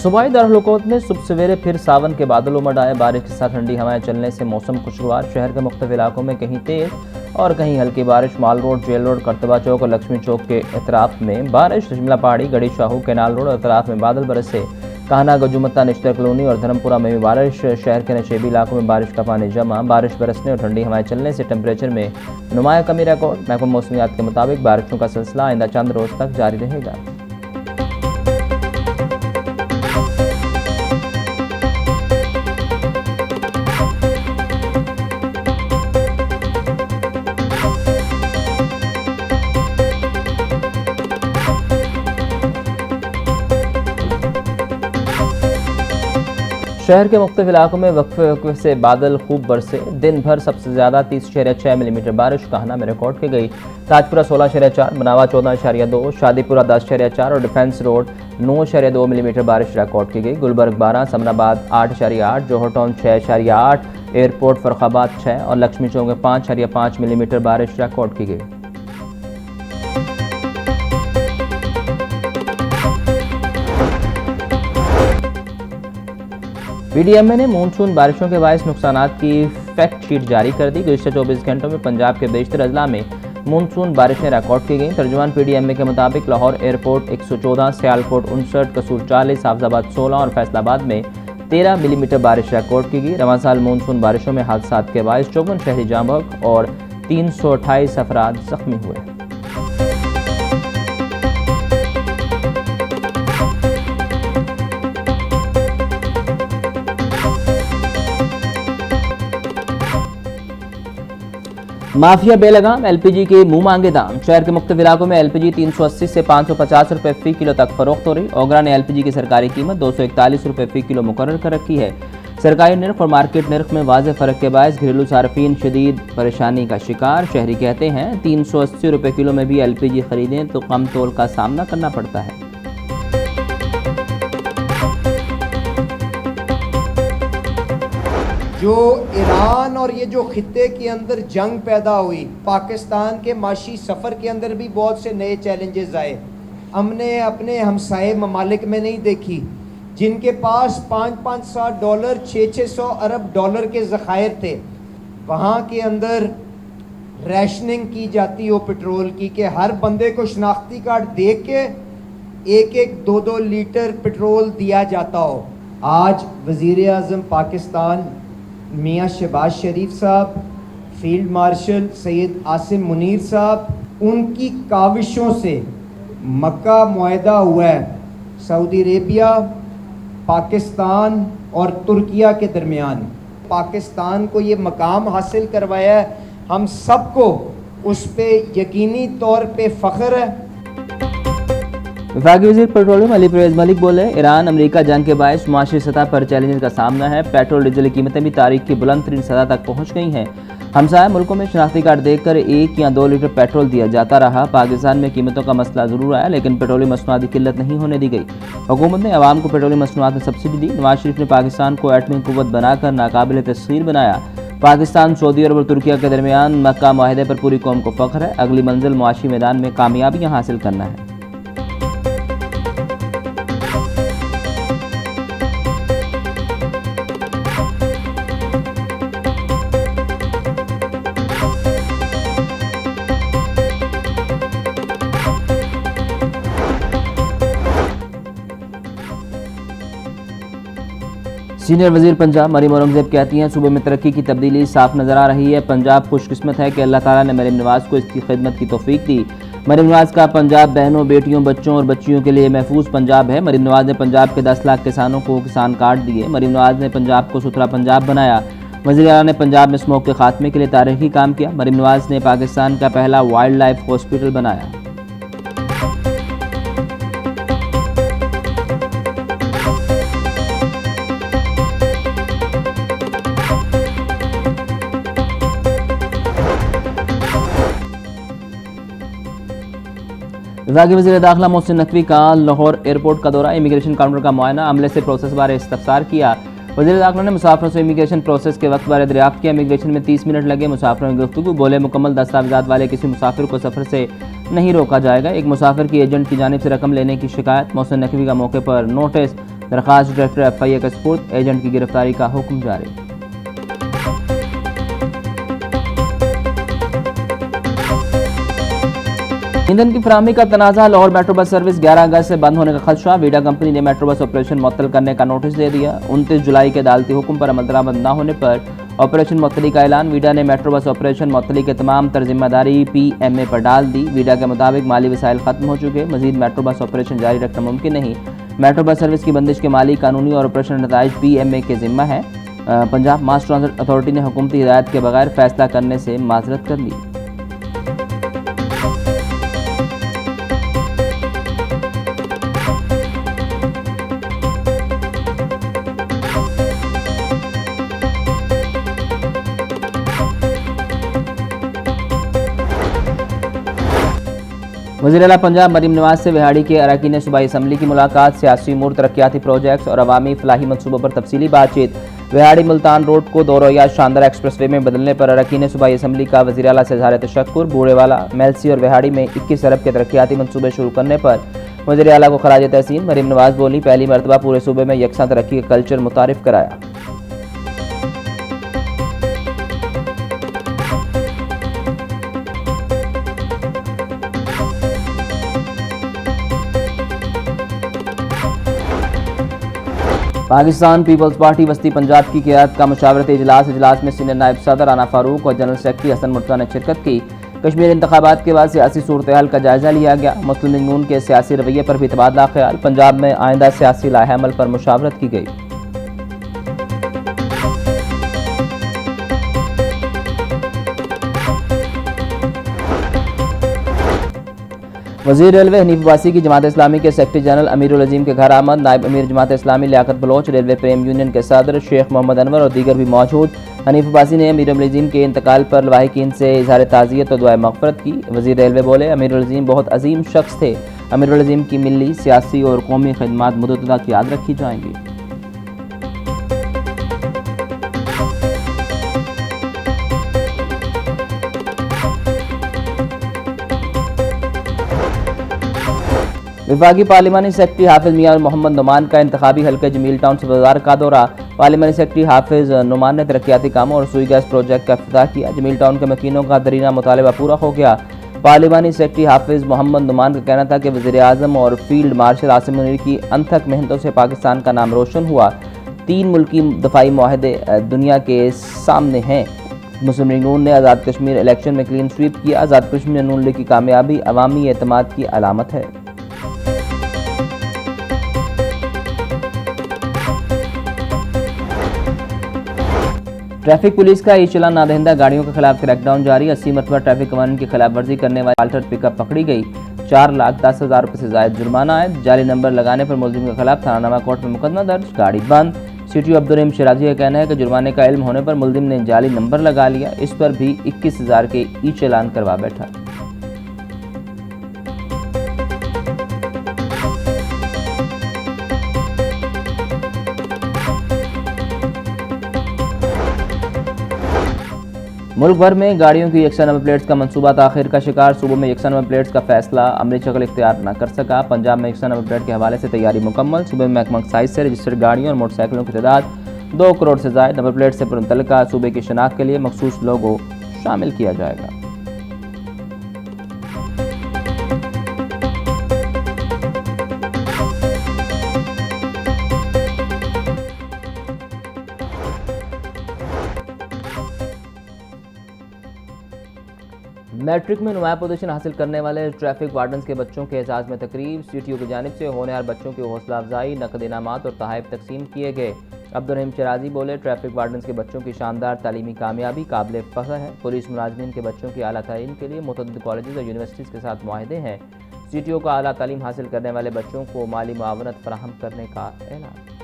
सूबाई दारुल-हुकूमत में सुबह सवेरे फिर सावन के बादल उमड़ आए। बारिश के साथ ठंडी हवाएं चलने से मौसम खुशगवार। शहर के मुख्तलिफ इलाकों में कहीं तेज और कहीं हल्की बारिश। माल रोड, जेल रोड, करतबा चौक और लक्ष्मी चौक के अतराफ में बारिश। शिमला पहाड़ी, गढ़ी शाहू, कैनाल रोड और अतराफ में बादल बरसे। कान्हा, गजुमत्ता, निश्तर कॉलोनी और धर्मपुरा में भी बारिश। शहर के नशेबी इलाकों में बारिश का पानी जमा। बारिश बरसने और ठंडी हवाएं चलने से टेम्परेचर में नुमाया कमी रिकॉर्ड। महकमा मौसमियात के मुताबिक बारिशों का सिलसिला आइंदा चंद रोज तक जारी रहेगा। शहर के मुख्तलिफ इलाकों में वक्फे से बादल खूब बरसे। दिन भर सबसे ज़्यादा 30.6 मिलीमीटर बारिश कान्हा में रिकॉर्ड की गई। ताजपुरा 16.4, मनावा 14.2, शादीपुरा 10.4 और डिफेंस रोड 9.2 मिलीमीटर बारिश रिकॉर्ड की गई। गुलबर्ग 12, समनाबाद 8.8, जोहर टाउन 6.8, एयरपोर्ट फर्रुखाबाद 6 और लक्ष्मी चौक में 5.5 मिलीमीटर बारिश रिकॉर्ड की गई। पीडीएमए ने मानसून बारिशों के बायस नुकसानात की फैक्ट शीट जारी कर दी। गुज़िश्ता 24 घंटों में पंजाब के बेशतर अजला में मानसून बारिशें रिकॉर्ड की गई। तर्जुमान पीडीएमए के मुताबिक लाहौर एयरपोर्ट 114, सियालकोट 59, कसूर 40, हाफजाबाद 16 और फैसलाबाद में 13 मिलीमीटर बारिश रिकॉर्ड की गई। रवां साल मानसून बारिशों में हादसात के बायस 54 शहरी जाँ बहक और 328 अफराद जख्मी हुए। माफिया बेलगाम, एलपीजी के मुंह मांगे दाम। शहर के मुख्तलिफ इलाकों में एलपीजी 380 से 550 रुपए फी किलो तक फरोख्त हो रही। ओगरा ने एलपीजी की सरकारी कीमत 241 रुपए फी किलो मुकर्रर कर रखी है। सरकारी निर्ख और मार्केट निर्ख में वाज़ेह फ़र्क के बायस घरेलू सार्फिन शदीद परेशानी का शिकार। शहरी कहते हैं 380 रुपए किलो में भी एलपीजी खरीदें तो कम तोल का सामना करना पड़ता है। जो ईरान और ये जो खित्ते के अंदर जंग पैदा हुई, पाकिस्तान के माशी सफ़र के अंदर भी बहुत से नए चैलेंजेस आए। हमने अपने हमसाए ममालिक में नहीं देखी, जिनके पास $500 $600 अरब डॉलर के ज़खायर थे। वहाँ के अंदर रैशनिंग की जाती हो पेट्रोल की, कि हर बंदे को शनाख्ती कार्ड दे के 1-1 2-2 लीटर पेट्रोल दिया जाता हो। आज वज़ीर आज़म पाकिस्तान मियाँ शहबाज शरीफ साहब, फील्ड मार्शल सैयद आसिम मुनीर साहब, उनकी काविशों से मक्का मुआहदा हुआ है सऊदी अरेबिया, पाकिस्तान और तुर्किया के दरमियान। पाकिस्तान को ये मकाम हासिल करवाया है, हम सबको उस पर यकीनी तौर पे फ़ख्र है। वफाकी वज़ीर पेट्रोलियम अली परवेज़ मलिक बोले, ईरान अमेरिका जंग के बायस माशी सतह पर चैलेंज का सामना है। पेट्रोल डीजल की कीमतें भी तारीख की बुलंद तरीन सतह तक पहुँच गई हैं। हमसाया मुल्कों में शनाख्ती कार्ड देखकर 1 या 2 लीटर पेट्रोल दिया जाता रहा। पाकिस्तान में कीमतों का मसला ज़रूर आया, लेकिन पेट्रोलियम मसनूआत की किल्लत नहीं होने दी गई। हुकूमत ने अवाम को पेट्रोलियम मसनूआत में सब्सिडी दी। नवाज शरीफ ने पाकिस्तान को एटमी कुव्वत बनाकर नाकाबिल तस्खीर बनाया। पाकिस्तान, सऊदी अरब और तुर्किया के दरमियान मक्का मुआहदे पर पूरी कौम को फ़ख्र है। अगली मंजिल मुआशी मैदान में कामयाबियाँ हासिल करना है। सीनियर वजीर पंजाब मरीम औरंगजेब कहती हैं, सूबे में तरक्की की तब्दीली साफ नज़र आ रही है। पंजाब खुशकिस्मत है कि अल्लाह ताला ने मरीम नवाज़ को इसकी खिदमत की तौफीक दी। मरीम नवाज़ का पंजाब बहनों, बेटियों, बच्चों और बच्चियों के लिए महफूज पंजाब है। मरीम नवाज़ ने पंजाब के 10 लाख किसानों को किसान कार्ड दिए। मरीम नवाज़ ने पंजाब को सुथरा पंजाब बनाया। वज़ीर आला ने पंजाब में स्मोक के खात्मे के लिए तारीखी काम किया। मरीम नवाज़ ने पाकिस्तान का पहला वाइल्ड लाइफ हॉस्पिटल बनाया। विभागीय वज़ीर दाखिला मोहसिन नकवी का लाहौर एयरपोर्ट का दौरा। इमिग्रेशन काउंटर का मुआयना, अमले से प्रोसेस बारे इस्तफसार किया। वज़ीर दाखिला ने मुसाफिरों से इमिग्रेशन प्रोसेस के वक्त बारे दरियाफ्त किया। इमिग्रेशन में 30 मिनट लगे। मुसाफिरों की गुफ्तगू। बोले, मुकम्मल दस्तावेज़ात वाले किसी मुसाफिर को सफ़र से नहीं रोका जाएगा। एक मुसाफिर की एजेंट की जानिब से रकम लेने की शिकायत। मोहसिन नकवी का मौके पर नोटिस। दरखास्त डायरेक्टर FIA का सपुर्द, एजेंट की गिरफ्तारी का हुक्म जारी। ईंधन की फराहमी का तनाज़ा, लाहौर मेट्रो बस सर्विस 11 अगस्त से बंद होने का खदशा, वीडा कंपनी ने मेट्रो बस ऑपरेशन मुअत्तल करने का नोटिस दे दिया। 29 जुलाई के अदालती हुक्म पर अमल दरामद न होने पर ऑपरेशन मुअत्तली का ऐलान। वीडा ने मेट्रो बस ऑपरेशन मुअत्तली के तमाम जिम्मेदारी PMA पर डाल दी। वीडा के मुताबिक माली वसाइल खत्म हो चुके, मजीद मेट्रो बस ऑपरेशन जारी रखना मुमकिन नहीं। मेट्रो बस सर्विस की बंदिश के माली, कानूनी और ऑपरेशन नताइज PMA के जिम्मा है। पंजाब मास ट्रांजिट अथॉरिटी ने हुकूमती हिदायत के बगैर फैसला करने से माजरत कर ली। वज़ीर-ए-आला पंजाब मरीम नवाज से विहाड़ी के अरकान सूबाई असम्बली की मुलाकात, सियासी उमूर, तरक्याती प्रोजेक्ट्स और अवामी फलाही मनसूबों पर तफसीली बातचीत। विहाड़ी मुल्तान रोड को दोरोया शानदार एक्सप्रेस वे में बदलने पर अरकान सूबाई असम्बली का वज़ीर-ए-आला से इज़हार तशक्कुर। बूढ़ेवाला, मेलसी और विहाड़ी में 21 अरब के तरक्याती मनसूबे शुरू करने पर वज़ीर-ए-आला को खराज तहसीन। मरीम नवाज बोली, पहली मरतबा पूरे सूबे में यकसा तरक्की का कल्चर मुतारिफ कराया। पाकिस्तान पीपल्स पार्टी वस्ती पंजाब की क़ियादत का मशावरती इजलास में सीनियर नायब सदर राना फारूक और जनरल सेक्रेटरी हसन मुर्तज़ा ने शिरकत की। कश्मीर इंतखाबात के बाद सियासी सूरत-ए-हाल का जायजा लिया गया। मुस्लिम लीग नून के सियासी रवैये पर भी तबादला ख्याल। पंजाब में आइंदा सियासी लाहे-अमल पर मुशावरत की गई। वज़ीर रेलवे हनीफ अब्बासी की जमात इस्लामी के सेक्रेटरी जनरल अमीरुल अजीम के घर आमद। नायब अमीर जमात इस्लामी लियाकत बलोच, रेलवे प्रेम यूनियन के सदर शेख मोहम्मद अनवर और दीगर भी मौजूद। हनीफ अब्बासी ने अमीरुल अजीम के इंतकाल पर लवाहिकीन से इज़हार ताज़ियत और दुआए मग़फ़िरत की। वज़ीर रेलवे बोले, अमीरुल अजीम बहुत अजीम शख्स थे। अमीरुल अजीम की मिली, सियासी और कौमी खिदमात मुद्दत तक याद रखी जाएंगी। विभागीय पार्लिमानी सेक्रेटरी हाफिज मियां मोहम्मद नुमान का इंतखाबी हल्के जमील टाउन से बाजार का दौरा। पार्लिमानी सेक्रेटरी हाफिज नुमान ने तरक्याती कामों और सुई गैस प्रोजेक्ट का इफ्तिताह किया। जमील टाउन के मकीनों का दरीना मुतालबा पूरा हो गया। पार्लिमानी सेक्रेटरी हाफिज मोहम्मद नुमान का कहना था कि वज़ीर आज़म और फील्ड मार्शल आसिम मुनीर की अनथक मेहनतों से पाकिस्तान का नाम रोशन हुआ। 3 मुल्की दफाई मुआहदे दुनिया के सामने हैं। मुस्लिम लीग नून ने आज़ाद कश्मीर इलेक्शन में क्लीन स्वीप किया। आज़ाद कश्मीर नून लीग की कामयाबी अवामी एतमाद की अलामत है। ट्रैफिक पुलिस का ई चलान नादहिंदा गाड़ियों के खिलाफ क्रैकडाउन जारी। 80 मरतबा ट्रैफिक कानून की खिलाफ वर्जी करने वाली अल्टर पिकअप पकड़ी गई। 4,10,000 रुपये से जायद जुर्माना है। जाली नंबर लगाने पर मुलजिम के खिलाफ थाना कोर्ट में मुकदमा दर्ज, गाड़ी बंद। CTO अब्दुल रहीम शिराजी का कहना है कि जुर्माने का इल्म होने पर मुलजिम ने जाली नंबर लगा लिया। इस पर भी 21,000 के ई चलान करवा बैठा। मुल्क भर में गाड़ियों की यकसा नंबर प्लेट्स का मंसूबा ताखिर का शिकार। सूबों में यकसा नंबर प्लेट्स का फैसला अमली शक्ल इख्तियार न कर सका। पंजाब में यकसा नंबर प्लेट के हवाले से तैयारी मुकम्मल। सूबे में महकमा एक्साइज से रजिस्टर्ड गाड़ियों और मोटरसाइकिलों की तादाद 2 करोड़ से ज़ायद। नंबर प्लेट से मुतल्लिका सूबे की शनाख्त के लिए मखसूस लोगों शामिल किया जाएगा। मैट्रिक में नुमाया पोजीशन हासिल करने वाले ट्रैफिक वार्डन्स के बच्चों के एजाज़ में तकरीब। CTO की जानिब से होनहार बच्चों की हौसला अफजाई, नकद इनामात और तोहफ़े तकसीम किए गए। अब्दुल रहीम शिराजी बोले, ट्रैफिक वार्डन्स के बच्चों की शानदार तालीमी कामयाबी काबिल फ़ख्र है। पुलिस मुलाजमीन के बच्चों की आला तालीम के लिए मुतअद्दिद कॉलेजेस और यूनिवर्सिटीज़ के साथ मुआहदे हैं। CTO का आला तालीम हासिल करने वाले बच्चों को माली मुआवनत फराहम करने का ऐलान।